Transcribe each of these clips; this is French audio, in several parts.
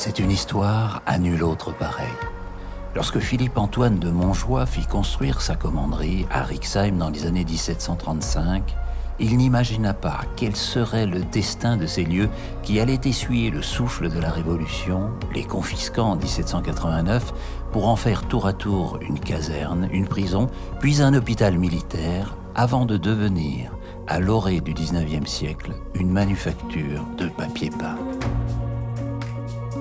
C'est une histoire à nul autre pareille. Lorsque Philippe-Antoine de Montjoie fit construire sa commanderie à Rixheim dans les années 1735, il n'imagina pas quel serait le destin de ces lieux qui allaient essuyer le souffle de la Révolution, les confisquant en 1789 pour en faire tour à tour une caserne, une prison, puis un hôpital militaire, avant de devenir, à l'orée du XIXe siècle, une manufacture de papier peint.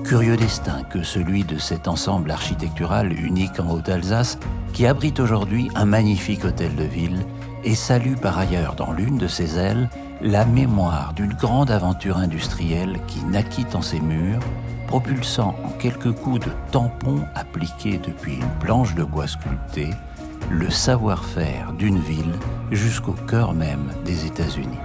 Curieux destin que celui de cet ensemble architectural unique en Haute-Alsace qui abrite aujourd'hui un magnifique hôtel de ville et salue par ailleurs dans l'une de ses ailes la mémoire d'une grande aventure industrielle qui naquit en ses murs, propulsant en quelques coups de tampon appliqués depuis une planche de bois sculptée le savoir-faire d'une ville jusqu'au cœur même des États-Unis.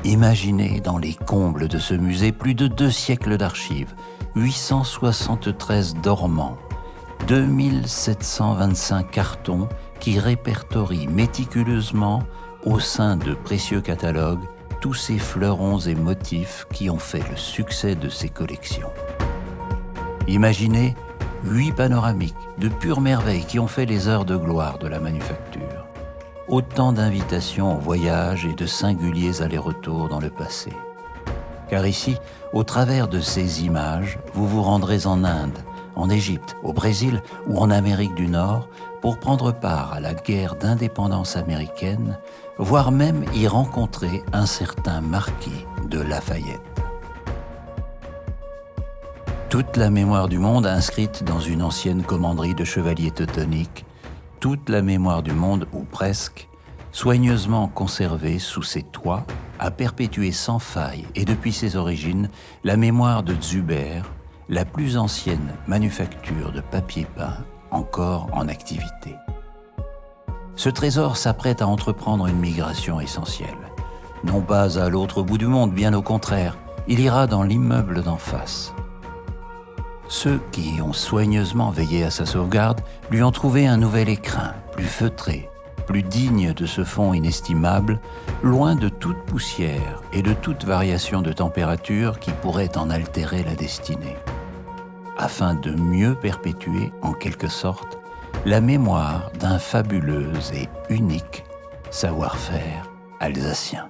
Imaginez dans les combles de ce musée plus de 2 siècles d'archives, 873 dormants, 2725 cartons qui répertorient méticuleusement au sein de précieux catalogues tous ces fleurons et motifs qui ont fait le succès de ces collections. Imaginez 8 panoramiques de pure merveille qui ont fait les heures de gloire de la manufacture. Autant d'invitations au voyage et de singuliers allers-retours dans le passé. Car ici, au travers de ces images, vous vous rendrez en Inde, en Égypte, au Brésil ou en Amérique du Nord pour prendre part à la guerre d'indépendance américaine, voire même y rencontrer un certain marquis de Lafayette. Toute la mémoire du monde inscrite dans une ancienne commanderie de chevaliers teutoniques, toute la mémoire du monde, ou presque, soigneusement conservée sous ses toits, a perpétué sans faille et depuis ses origines la mémoire de Zuber, la plus ancienne manufacture de papier peint encore en activité. Ce trésor s'apprête à entreprendre une migration essentielle. Non pas à l'autre bout du monde, bien au contraire, il ira dans l'immeuble d'en face. Ceux qui ont soigneusement veillé à sa sauvegarde lui ont trouvé un nouvel écrin, plus feutré, plus digne de ce fond inestimable, loin de toute poussière et de toute variation de température qui pourrait en altérer la destinée, afin de mieux perpétuer, en quelque sorte, la mémoire d'un fabuleux et unique savoir-faire alsacien.